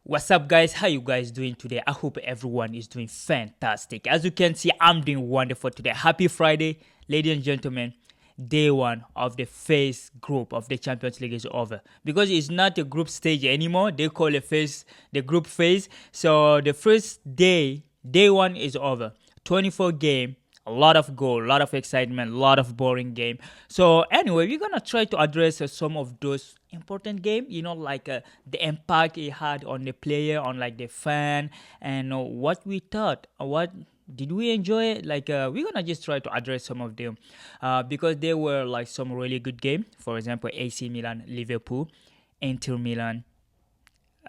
What's up, guys? How you guys doing today? I hope everyone is doing fantastic. As you can see, I'm doing wonderful today. Happy Friday, ladies and gentlemen. Day one of the phase group of the Champions League is over because it's not a group stage anymore. They call it phase, the group phase. So the first day one is over. 24 game, a lot of goal, a lot of excitement, a lot of boring game. So anyway, we're gonna try to address some of those important game, like the impact it had on the player, on like the fan, and what we thought, what did we enjoy it. Like we're gonna just try to address some of them because there were like some really good game. For example, AC Milan, Liverpool, Inter Milan,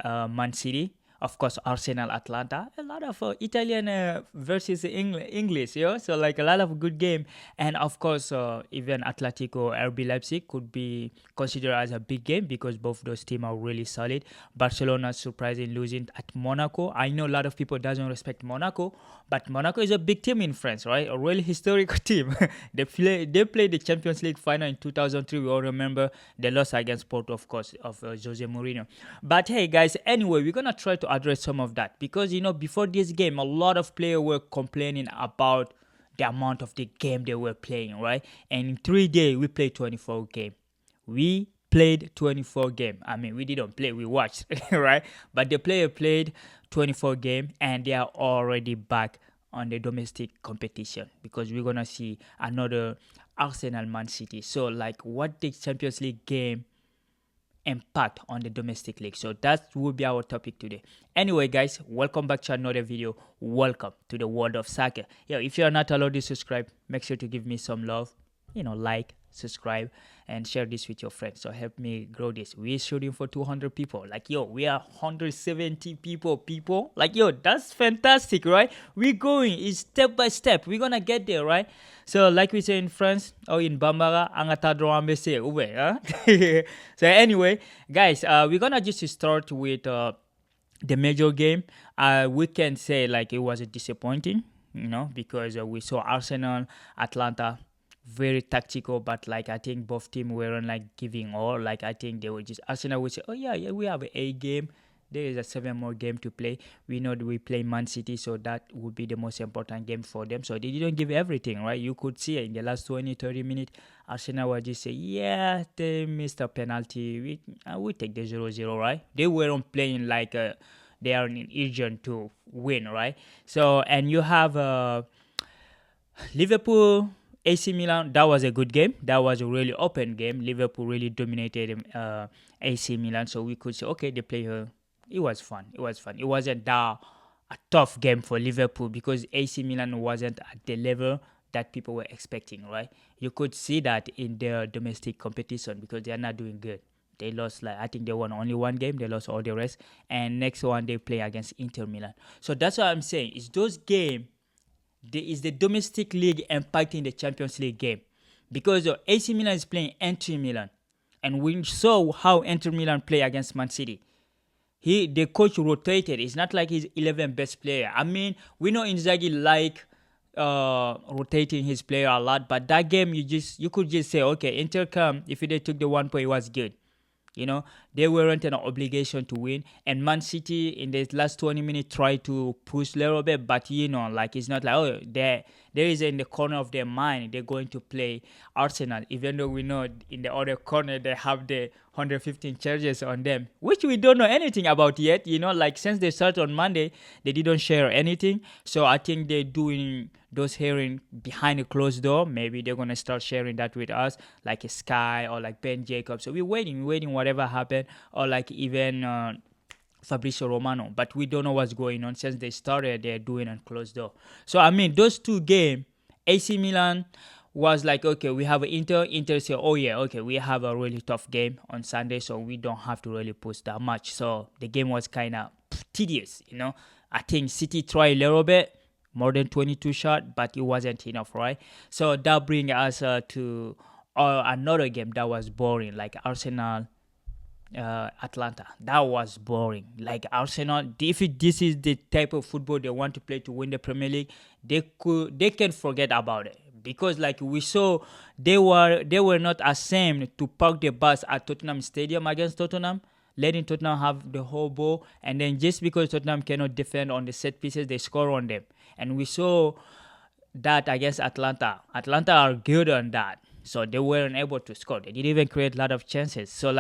Man City, of course, Arsenal, Atlanta, a lot of Italian versus English, so like a lot of good game, and of course, even Atletico, RB Leipzig could be considered as a big game because both those teams are really solid. Barcelona surprising losing at Monaco. I know a lot of people doesn't respect Monaco, but Monaco is a big team in France, right? A really historic team. They played the Champions League final in 2003. We all remember they lost against Porto, of course, of Jose Mourinho. But hey, guys, anyway, we're gonna try to address some of that because before this game, a lot of players were complaining about the amount of the game they were playing, right? And in 3 days, we played 24 game. We played 24 game. I mean, we didn't play, we watched, right? But the player played 24 game and they are already back on the domestic competition because we're gonna see another Arsenal Man City. So like what the Champions League game impact on the domestic league. So that will be our topic today. Anyway, guys, welcome back to another video. Welcome to the world of soccer. If you are not allowed to subscribe, make sure to give me some love. Like, subscribe, and share this with your friends. So help me grow this. We're shooting for 200 people. Like, we are 170 people. Like, that's fantastic, right? We're going. It's step by step. We're gonna get there, right? So, like we say in France, or in Bambara, huh? So anyway, guys, we're gonna just start with the major game. We can say like it was a disappointing, because we saw Arsenal, Atlanta, very tactical, but like I think both teams weren't like giving all. Like I think they were just Arsenal would say, oh yeah, we have a game. There is a 7 more game to play. We know that we play Man City, so that would be the most important game for them. So they didn't give everything, right? You could see in the last 20-30 minutes, Arsenal would just say, yeah, they missed a penalty. We take the 0-0, right? They weren't playing like they are in urgent to win, right? So, and you have Liverpool, AC Milan. That was a good game. That was a really open game. Liverpool really dominated AC Milan. So we could say, okay, they play her. It was fun. It wasn't that a tough game for Liverpool because AC Milan wasn't at the level that people were expecting, right? You could see that in their domestic competition because they are not doing good. They lost, like, I think they won only one game. They lost all the rest. And next one, they play against Inter Milan. So that's what I'm saying. It's those games. Is the domestic league impacting the Champions League game? Because AC Milan is playing Inter Milan. And we saw how Inter Milan play against Man City. The coach rotated. It's not like he's 11 best player. I mean, we know Inzaghi like rotating his player a lot, but that game you could just say, okay, Inter come. If they took the 1 point, it was good. They weren't an obligation to win. And Man City in the last 20 minutes tried to push a little bit, but like it's not like, oh, there is in the corner of their mind they're going to play Arsenal, even though we know in the other corner they have the 115 charges on them, which we don't know anything about yet. Like since they started on Monday, they didn't share anything. So I think they're doing those hearing behind a closed door. Maybe they're gonna start sharing that with us, like a Sky or like Ben Jacobs. So we're waiting whatever happened, or like even Fabrizio Romano. But we don't know what's going on since they started. They're doing a closed door. So I mean, those two games, AC Milan was like, okay, we have Inter. Inter say, oh yeah, okay, we have a really tough game on Sunday, so we don't have to really push that much. So the game was kind of tedious. I think City tried a little bit, more than 22 shots, but it wasn't enough, right? So that brings us to another game that was boring, like Arsenal, Atlanta. That was boring. Like Arsenal, if this is the type of football they want to play to win the Premier League, they can forget about it. Because like we saw, they were not ashamed to park the bus at Tottenham Stadium against Tottenham. letting Tottenham have the whole ball, and then just because Tottenham cannot defend on the set pieces, they score on them. And we saw that against Atlanta. Atlanta are good on that. So they weren't able to score. They didn't even create a lot of chances. So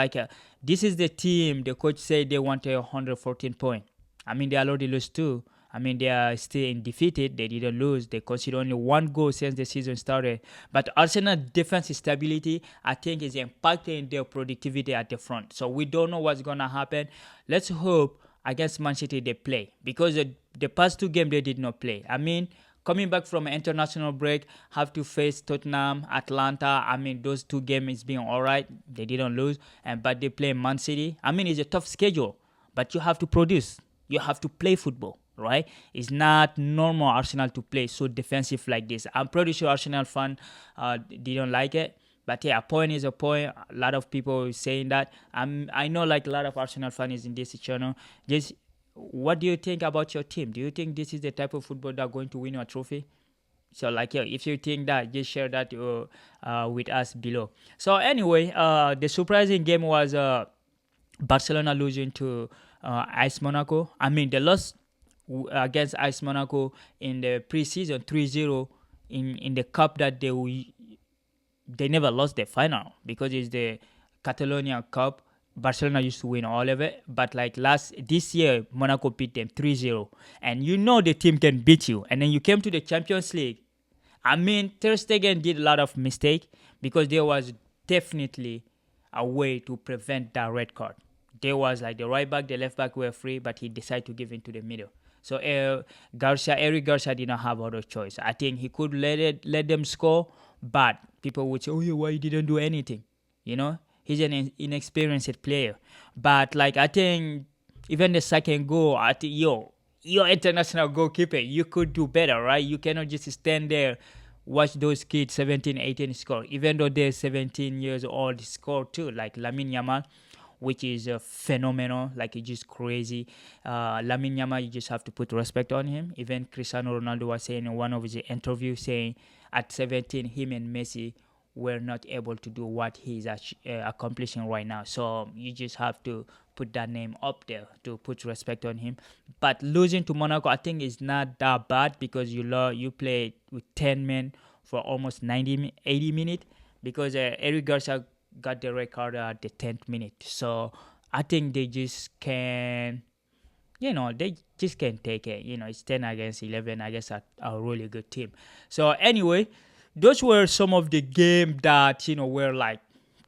this is the team the coach said they wanted 114 points. I mean, they already lost two. I mean, they are still undefeated. They didn't lose. They conceded only one goal since the season started. But Arsenal defense stability, I think, is impacting their productivity at the front. So we don't know what's going to happen. Let's hope against Man City they play. Because the past two games they did not play. I mean, coming back from an international break, have to face Tottenham, Atlanta. I mean, those two games is being all right. They didn't lose. But they play Man City. I mean, it's a tough schedule. But you have to produce. You have to play football, right? It's not normal Arsenal to play so defensive like this. I'm pretty sure Arsenal fan didn't like it. But yeah, a point is a point. A lot of people saying that. I know like a lot of Arsenal fans in this channel. Just what do you think about your team? Do you think this is the type of football that are going to win you a trophy? So yeah, if you think that, just share that with us below. So anyway, the surprising game was Barcelona losing to Ice Monaco. I mean, they lost against Ice Monaco in the preseason 3-0 in the cup that they never lost the final because it's the Catalonia Cup. Barcelona used to win all of it, but this year Monaco beat them 3-0, and you know the team can beat you. And then you came to the Champions League. I mean, Ter Stegen did a lot of mistake because there was definitely a way to prevent that red card. There was the right back, the left back were free, but he decided to give into the middle. So Eric Garcia did not have other choice. I think he could let them score, but people would say, "Oh yeah, why he didn't do anything?" You know, he's an inexperienced player. But I think even the second goal, I think your international goalkeeper, you could do better, right? You cannot just stand there, watch those kids 17, 18 score, even though they're 17 years old, score too, like Lamine Yamal, which is phenomenal. It's just crazy. Lamine Yamal, you just have to put respect on him. Even Cristiano Ronaldo was saying in one of his interviews, saying at 17, him and Messi were not able to do what he's accomplishing right now. So you just have to put that name up there to put respect on him. But losing to Monaco, I think is not that bad because you play with 10 men for almost 80 minutes because Eric Garcia got the red card at the 10th minute. So I think they just can, they just can't take it. It's 10 against 11 against a really good team. So anyway, those were some of the games that, were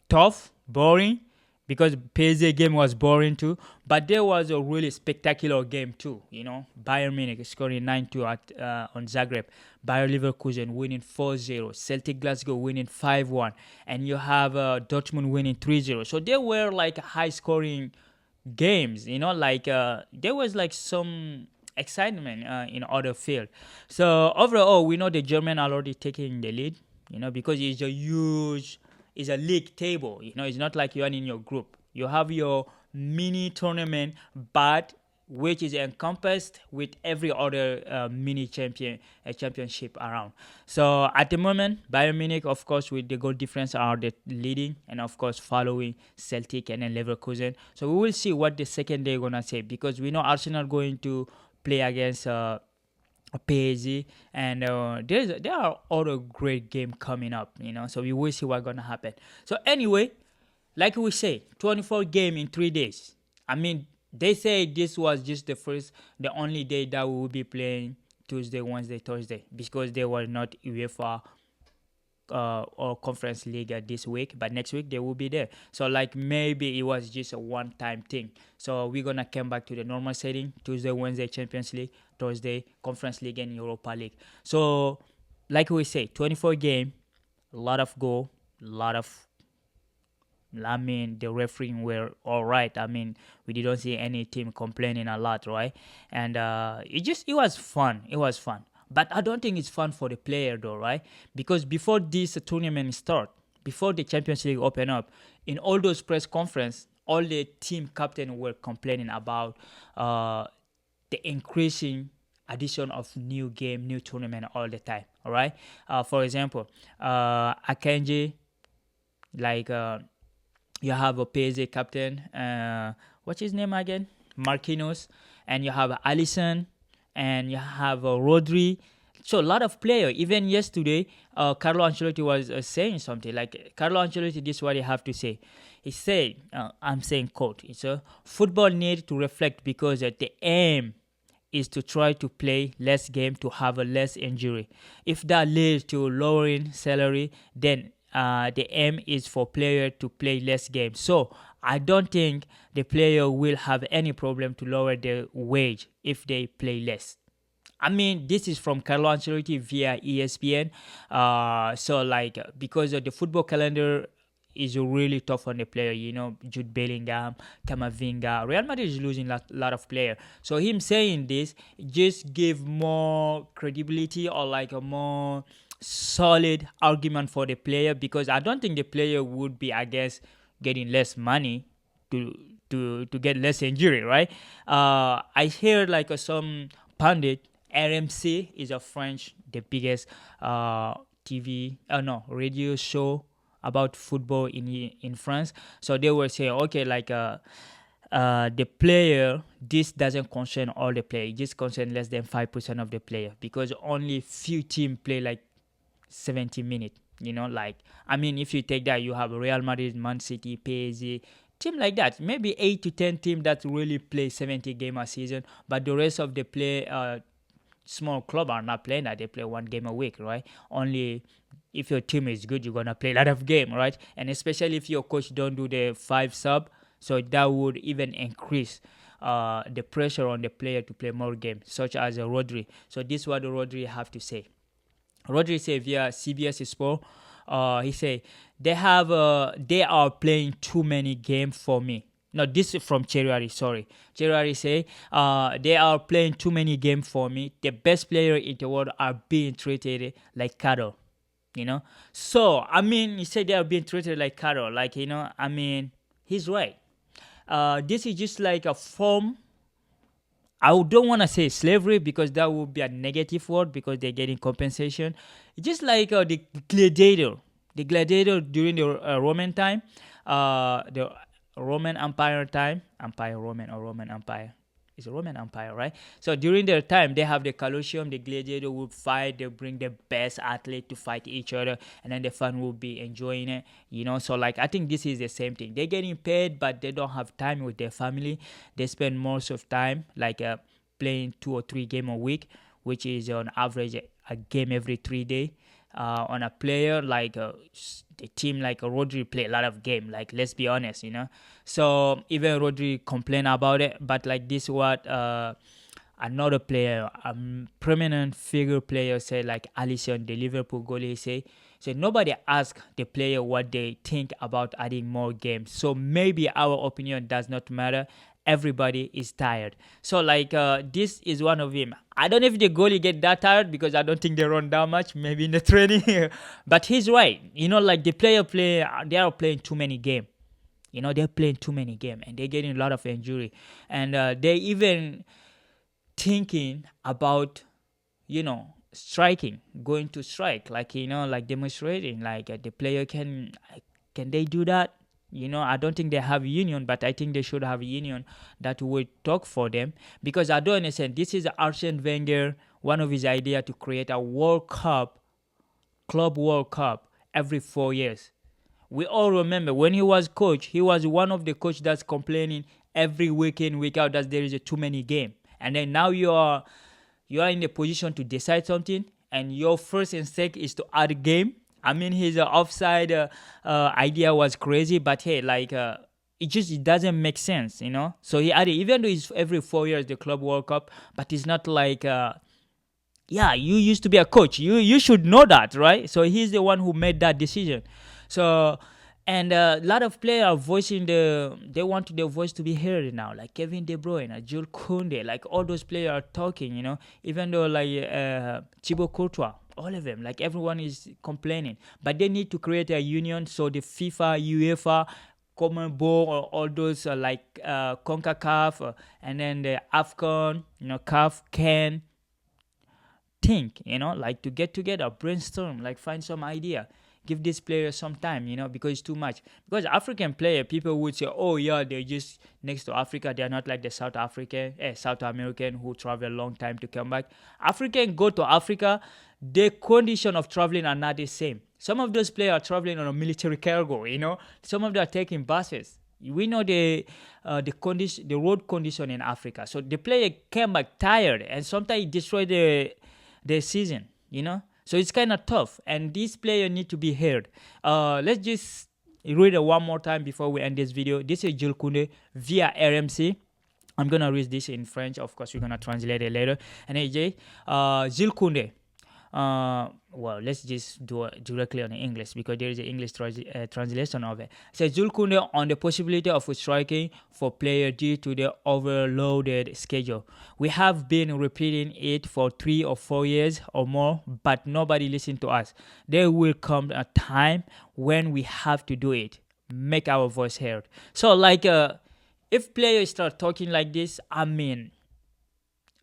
tough, boring, because PSG game was boring too. But there was a really spectacular game too. Bayern Munich scoring 9-2 on Zagreb. Bayer Leverkusen winning 4-0. Celtic Glasgow winning 5-1. And you have Dortmund winning 3-0. So there were high scoring games. There was some excitement in other field. So overall, we know the German are already taking the lead. Because it's a league table. It's not like you are in your group. You have your mini tournament, but which is encompassed with every other mini championship around. So at the moment, Bayern Munich, of course, with the goal difference, are the leading, and of course following Celtic and then Leverkusen. So we will see what the second day gonna say, because we know Arsenal going to play against PSG, and there are other great game coming up, so we will see what's gonna happen. So anyway, like we say, 24 game in 3 days. I mean, they say this was just the only day that we will be playing Tuesday, Wednesday, Thursday, because they were not UEFA or Conference League this week, but next week they will be there. So maybe it was just a one-time thing. So we're gonna come back to the normal setting: Tuesday, Wednesday Champions League, Thursday Conference League and Europa League. So like we say, 24 game, a lot of goal, the refereeing were all right. I mean, we didn't see any team complaining a lot, right? And it was fun. It was fun. But I don't think it's fun for the player though, right? Because before this tournament start, before the Champions League open up, in all those press conference, all the team captains were complaining about the increasing addition of new game, new tournament all the time, all right? For example, Akanji, you have a PSG captain, what's his name again? Marquinhos, and you have Alisson, and you have Rodri. So a lot of player. Even yesterday, Carlo Ancelotti was saying something like Carlo Ancelotti. This is what he have to say. He said, "I'm saying quote. It's a football need to reflect because the aim is to try to play less game to have a less injury. If that leads to lowering salary, then the aim is for player to play less games. So I don't think the player will have any problem to lower their wage if they play less. I mean, this is from Carlo Ancelotti via ESPN. So like because of the football calendar is really tough on the player. You know, Jude Bellingham, Camavinga. Real Madrid is losing a lot of players. So him saying this just give more credibility or like a more solid argument for the player, because I don't think the player would be against getting less money to to get less injury, right? I hear like some pundit. RMC is a French, the biggest TV, no, radio show about football in France. So they were saying, okay, like the player, this doesn't concern all the player. It just concern less than 5% of the player, because only few teams play like 70 minutes. You know, like, I mean, if you take that, you have Real Madrid, Man City, PSG, team like that. Maybe 8 to 10 teams that really play 70 game a season, but the rest of the play small club are not playing that. They play one game a week, right? Only if your team is good, you're gonna play a lot of game, right? And especially if your coach don't do the 5 sub, so that would even increase the pressure on the player to play more games, such as Rodri. So this is what Rodri have to say. Rodri said via CBS Sport, he said they are playing too many games for me. No, this is from Cherari, sorry. Cherari say, they are playing too many games for me. The best player in the world are being treated like cattle, you know. So, I mean, he said they are being treated like cattle. Like, you know, I mean, he's right. This is just like a form. I don't want to say slavery because that would be a negative word, because they're getting compensation. It's just like the gladiator. The gladiator during the Roman time, the Roman Empire time, Empire Roman or Roman Empire. It's a Roman Empire, right? So during their time, they have the Colosseum. The gladiator would fight. They bring the best athlete to fight each other, and then the fan will be enjoying it. You know, so like I think this is the same thing. They're getting paid, but they don't have time with their family. They spend most of time like playing 2 or 3 games a week, which is on average a game every 3 days. On a player like the team like Rodri play a lot of game, like let's be honest, you know. So even Rodri complain about it, but like this what another player, a prominent figure player said, like Alisson, the Liverpool goalie, say, so nobody asked the player what they think about adding more games. So maybe our opinion does not matter. Everybody is tired. So like this is one of him. I don't know if the goalie get that tired, because I don't think they run that much, maybe in the training. But he's right. You know, like the player they are playing too many games. You know, they're playing too many games and they're getting a lot of injury. And they even thinking about, you know, striking, going to strike, like, you know, like demonstrating, like the player can they do that? You know, I don't think they have a union, but I think they should have a union that would talk for them, because I don't understand. This is Arsene Wenger, one of his idea to create a World Cup, Club World Cup every 4 years. We all remember when he was coach, he was one of the coach that's complaining every week in, week out that there is too many game. And then now you are in the position to decide something, and your first instinct is to add a game. I mean, his offside idea was crazy, but hey, like it doesn't make sense, you know. So he added, even though it's every 4 years the Club World Cup, but it's not like yeah, you used to be a coach, you should know that, right? So he's the one who made that decision. So, and a lot of players are voicing they want their voice to be heard now, like Kevin De Bruyne, Jules Koundé, like all those players are talking, you know, even though like Thibaut Courtois, all of them, like everyone is complaining, but they need to create a union, so the FIFA, UEFA, CONMEBOL, or all those like CONCACAF, and then the AFCON, you know, CAF can think, you know, like to get together, brainstorm, like find some idea. Give this player some time, because it's too much. Because African player, people would say, oh yeah, they're just next to Africa. They're not like the South American who travel a long time to come back. African go to Africa, the condition of traveling are not the same. Some of those players are traveling on a military cargo, Some of them are taking buses. We know the road condition in Africa. So the player came back tired, and sometimes destroy the season, So it's kind of tough, and this player need to be heard. Let's just read it one more time before we end this video. This is Jules Koundé via RMC. I'm gonna read this in French. Of course, we're gonna translate it later. And AJ, Jules Koundé. Well, let's just do it directly on English because there is an English translation of it. It says Jules Koundé on the possibility of striking for player due to the overloaded schedule. We have been repeating it for 3 or 4 years or more, but nobody listened to us. There will come a time when we have to do it. Make our voice heard. So, if players start talking like this,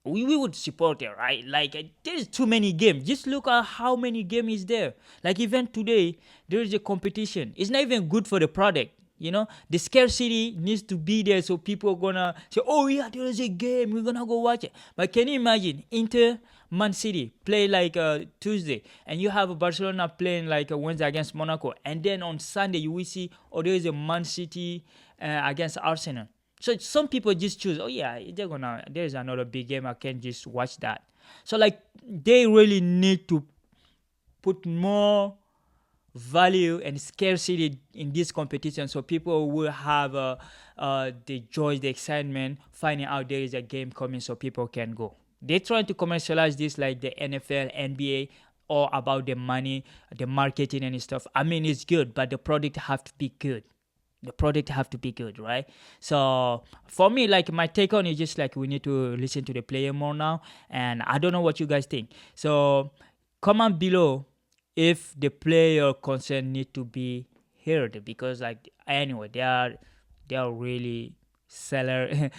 we would support it, right? There's too many games. Just look at how many games is there. Like even today, there is a competition. It's not even good for the product. The scarcity needs to be there so people are gonna say, oh yeah, there is a game, we're gonna go watch it. But can you imagine Inter Man City play Tuesday, and you have Barcelona playing Wednesday against Monaco, and then on Sunday you will see, oh, there is a Man City against Arsenal. So some people just choose, oh yeah, there's another big game, I can just watch that. So they really need to put more value and scarcity in this competition so people will have the joy, the excitement, finding out there is a game coming so people can go. They're trying to commercialize this like the NFL, NBA, all about the money, the marketing and stuff. It's good, but the product have to be good. The product have to be good, right? So for me, my take on it is just we need to listen to the player more now, and I don't know what you guys think. So comment below if the player concern need to be heard, because anyway, they are really seller.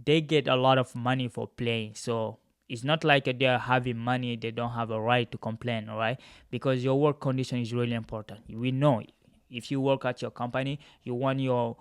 They get a lot of money for playing, so it's not like they're having money, they don't have a right to complain, right? Because your work condition is really important. We know if you work at your company, you want your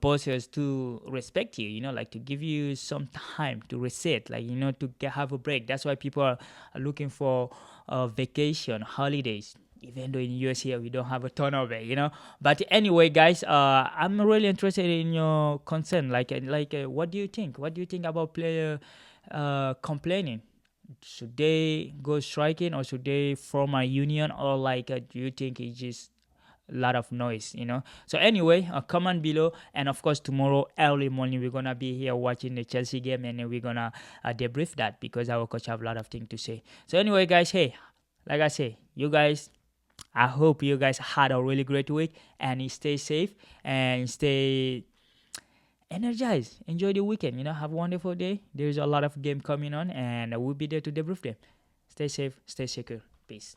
bosses to respect you, to give you some time to reset, to have a break. That's why people are looking for vacation, holidays. Even though in US here we don't have a ton of it, But anyway, guys, I'm really interested in your concern. What do you think? What do you think about player complaining? Should they go striking, or should they form a union, or do you think it's just a lot of noise, So anyway, comment below, and of course tomorrow early morning we're gonna be here watching the Chelsea game, and then we're gonna debrief that because our coach have a lot of things to say. So anyway, guys, hey, like I say, you guys, I hope you guys had a really great week, and stay safe and stay energized. Enjoy the weekend, have a wonderful day. There's a lot of game coming on, and we'll be there to debrief them. Stay safe, stay secure. Peace.